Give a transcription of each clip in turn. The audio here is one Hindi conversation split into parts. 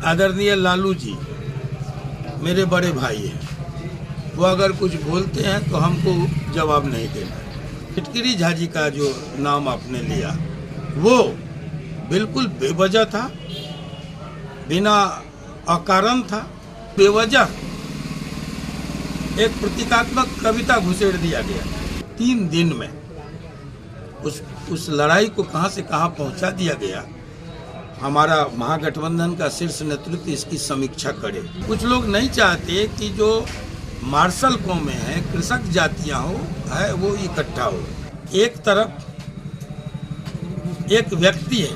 आदरणीय लालू जी मेरे बड़े भाई हैं। वो अगर कुछ बोलते हैं तो हमको जवाब नहीं देना। फिटकरी झा जी का जो नाम आपने लिया वो बिल्कुल बेवजह था, बिना अकारण था। बेवजह एक प्रतीकात्मक कविता घुसेड़ दिया गया। 3 दिन में उस लड़ाई को कहां से कहां पहुंचा दिया गया। हमारा महागठबंधन का शीर्ष नेतृत्व इसकी समीक्षा करे। कुछ लोग नहीं चाहते कि जो मार्शल कौमें हैं, कृषक जातियां हो है वो इकट्ठा हो। एक तरफ एक व्यक्ति है,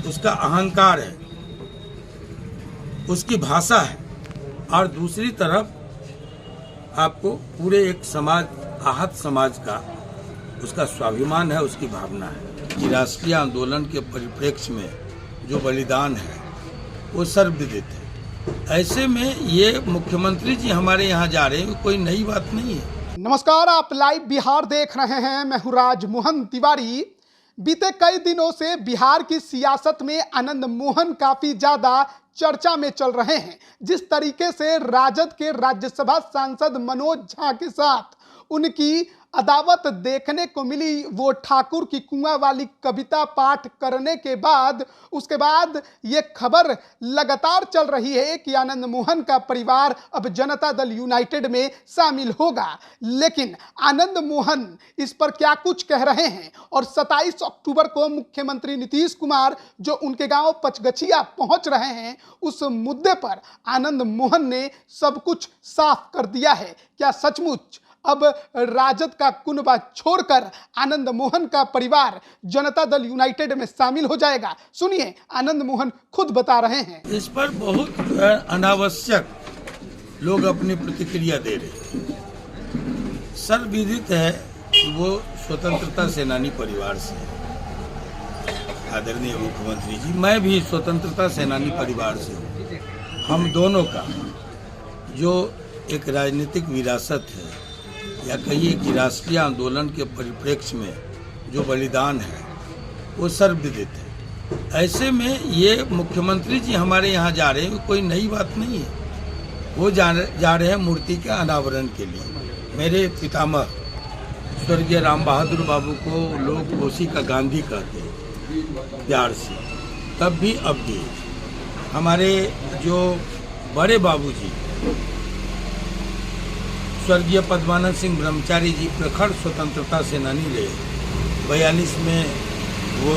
उसका अहंकार है, उसकी भाषा है, और दूसरी तरफ आपको पूरे एक समाज, आहत समाज का उसका स्वाभिमान है, उसकी भावना है कि राष्ट्रीय आंदोलन के परिप्रेक्ष्य में जो बलिदान है वो सर्वविदित है। ऐसे में ये मुख्यमंत्री जी हमारे यहाँ जा रहे हैं, कोई नई बात नहीं है। नमस्कार, आप लाइव बिहार देख रहे हैं। मैं हूं राजमोहन तिवारी। बीते कई दिनों से बिहार की सियासत में आनंद मोहन काफी ज्यादा चर्चा में चल रहे हैं। जिस तरीके से राजद के राज्यसभा सांसद मनोज झा के साथ उनकी अदावत देखने को मिली, वो ठाकुर की कुआं वाली कविता पाठ करने के बाद, उसके बाद ये खबर लगातार चल रही है कि आनंद मोहन का परिवार अब जनता दल यूनाइटेड में शामिल होगा। लेकिन आनंद मोहन इस पर क्या कुछ कह रहे हैं, और 27 अक्टूबर को मुख्यमंत्री नीतीश कुमार जो उनके गांव पचगछिया पहुंच रहे हैं, उस मुद्दे पर आनंद मोहन ने सब कुछ साफ कर दिया है। क्या सचमुच अब राजद का कुनबा छोड़कर आनंद मोहन का परिवार जनता दल यूनाइटेड में शामिल हो जाएगा? सुनिए, आनंद मोहन खुद बता रहे हैं। इस पर बहुत अनावश्यक लोग अपनी प्रतिक्रिया दे रहे हैं। सर्वविदित है कि वो स्वतंत्रता सेनानी परिवार से है। आदरणीय मुख्यमंत्री जी, मैं भी स्वतंत्रता सेनानी परिवार से हूँ। हम दोनों का जो एक राजनीतिक विरासत है, या कहिए कि राष्ट्रीय आंदोलन के परिप्रेक्ष्य में जो बलिदान है वो सर्वविदित है। ऐसे में ये मुख्यमंत्री जी हमारे यहाँ जा रहे हैं, कोई नई बात नहीं है। वो जा रहे हैं मूर्ति के अनावरण के लिए। मेरे पितामह स्वर्गीय राम बहादुर बाबू को लोग कोसी का गांधी कहते हैं प्यार से, तब भी अब भी। हमारे जो बड़े बाबूजी स्वर्गीय पद्मानंद सिंह ब्रह्मचारी जी प्रखर स्वतंत्रता सेनानी रहे। 42 में वो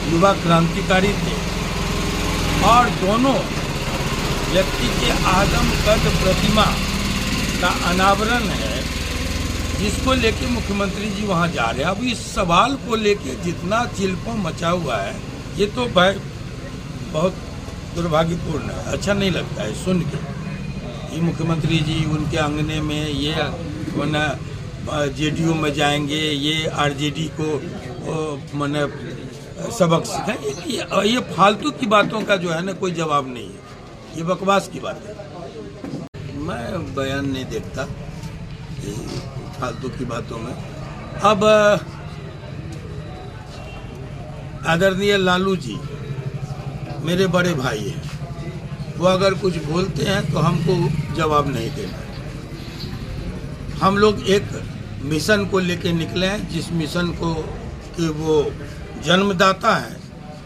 युवा क्रांतिकारी थे, और दोनों व्यक्ति के आदमकद प्रतिमा का अनावरण है, जिसको लेके मुख्यमंत्री जी वहां जा रहे हैं। अब इस सवाल को लेके जितना चिल्पो मचा हुआ है, ये तो बहुत दुर्भाग्यपूर्ण है। अच्छा नहीं लगता है सुन के। ये मुख्यमंत्री जी उनके अंगने में ये जेडीयू में जाएंगे, ये आरजेडी को मैंने सबक सिखाएं। ये फालतू की बातों का जो है ना कोई जवाब नहीं है। ये बकवास की बात है। मैं बयान नहीं देखता फालतू की बातों में। अब आदरणीय लालू जी मेरे बड़े भाई हैं। वो अगर कुछ बोलते हैं तो हमको जवाब नहीं देना। हम लोग एक मिशन को लेके निकले हैं, जिस मिशन को कि वो जन्मदाता है,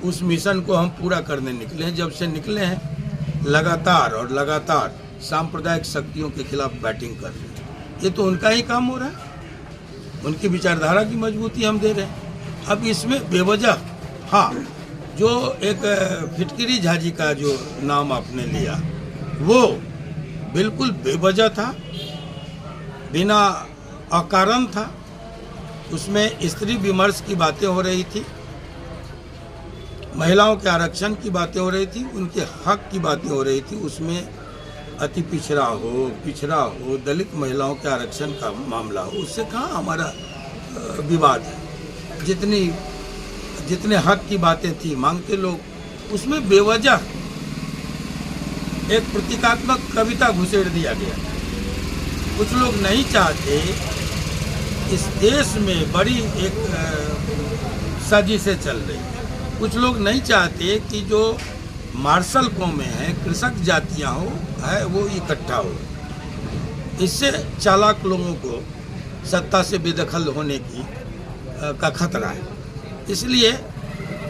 उस मिशन को हम पूरा करने निकले हैं। जब से निकले हैं लगातार सांप्रदायिक शक्तियों के खिलाफ बैटिंग कर रहे हैं। ये तो उनका ही काम हो रहा है, उनकी विचारधारा की मजबूती हम दे रहे हैं। अब इसमें बेवजह, हाँ, जो एक फिटकरी झा जी का जो नाम आपने लिया वो बिल्कुल बेवजह था, बिना अकारण था। उसमें स्त्री विमर्श की बातें हो रही थी, महिलाओं के आरक्षण की बातें हो रही थी, उनके हक की बातें हो रही थी। उसमें अति पिछड़ा हो, दलित महिलाओं के आरक्षण का मामला हो, उससे कहाँ हमारा विवाद है। जितने हक की बातें थी मांगते लोग, उसमें बेवजह एक प्रतीकात्मक कविता घुसेड़ दिया गया। कुछ लोग नहीं चाहते इस देश में बड़ी एक साजिशें चल रही है। कुछ लोग नहीं चाहते कि जो मार्शल कौमें हैं, कृषक जातियां हो है, वो इकट्ठा हो। इससे चालाक लोगों को सत्ता से बेदखल होने का खतरा है। इसलिए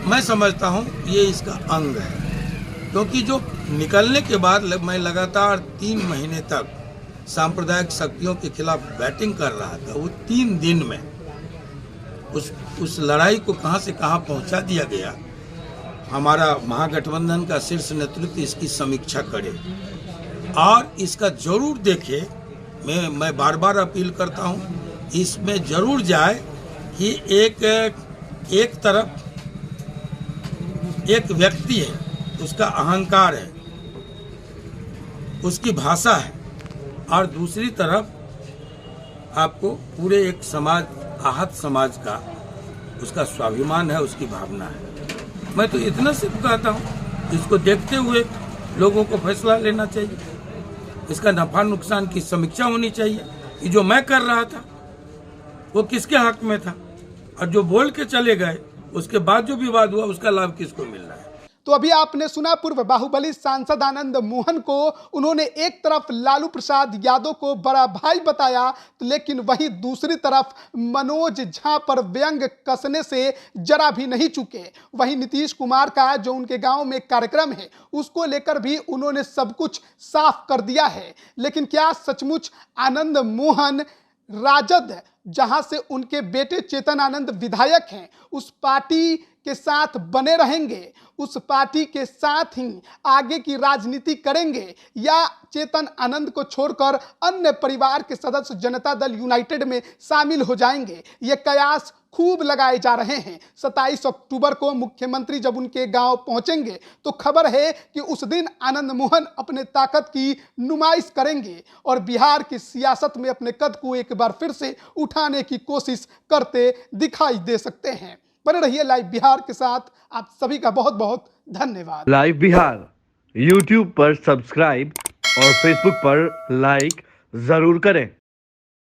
मैं समझता हूँ ये इसका अंग है, क्योंकि जो निकलने के बाद मैं लगातार 3 महीने तक सांप्रदायिक शक्तियों के खिलाफ बैटिंग कर रहा था, वो 3 दिन में उस लड़ाई को कहाँ से कहाँ पहुँचा दिया गया। हमारा महागठबंधन का शीर्ष नेतृत्व इसकी समीक्षा करे और इसका जरूर देखे। मैं बार बार अपील करता हूँ, इसमें जरूर जाए कि एक तरफ एक व्यक्ति है, उसका अहंकार है, उसकी भाषा है, और दूसरी तरफ आपको पूरे एक समाज, आहत समाज का उसका स्वाभिमान है, उसकी भावना है। मैं तो इतना सिर्फ कहता हूँ, इसको देखते हुए लोगों को फैसला लेना चाहिए। इसका नफा नुकसान की समीक्षा होनी चाहिए कि जो मैं कर रहा था वो किसके हक में था, और जो बोल के चले गए उसके बाद जो विवाद हुआ उसका लाभ किसको मिल रहा है। तो अभी आपने सुना पूर्व बाहुबली सांसद आनंद मोहन को। उन्होंने एक तरफ लालू प्रसाद यादव को बड़ा भाई बताया, लेकिन वहीं दूसरी तरफ मनोज झा पर व्यंग कसने से जरा भी नहीं चूके। वहीं नीतीश कुमार का जो उनके गांव में कार्यक्रम है, उसको लेकर भी उन्होंने सब कुछ साफ कर दिया है। लेकिन क्या सचमुच आनंद मोहन राजद, जहां से उनके बेटे चेतन आनंद विधायक हैं, उस पार्टी के साथ बने रहेंगे, उस पार्टी के साथ ही आगे की राजनीति करेंगे, या चेतन आनंद को छोड़कर अन्य परिवार के सदस्य जनता दल यूनाइटेड में शामिल हो जाएंगे? ये कयास खूब लगाए जा रहे हैं। 27 अक्टूबर को मुख्यमंत्री जब उनके गांव पहुंचेंगे तो खबर है कि उस दिन आनंद मोहन अपने ताकत की नुमाइश करेंगे और बिहार की सियासत में अपने कद को एक बार फिर से उठाने की कोशिश करते दिखाई दे सकते हैं। बने रहिए लाइव बिहार के साथ। आप सभी का बहुत बहुत धन्यवाद। लाइव बिहार यूट्यूब पर सब्सक्राइब और फेसबुक पर लाइक जरूर करें।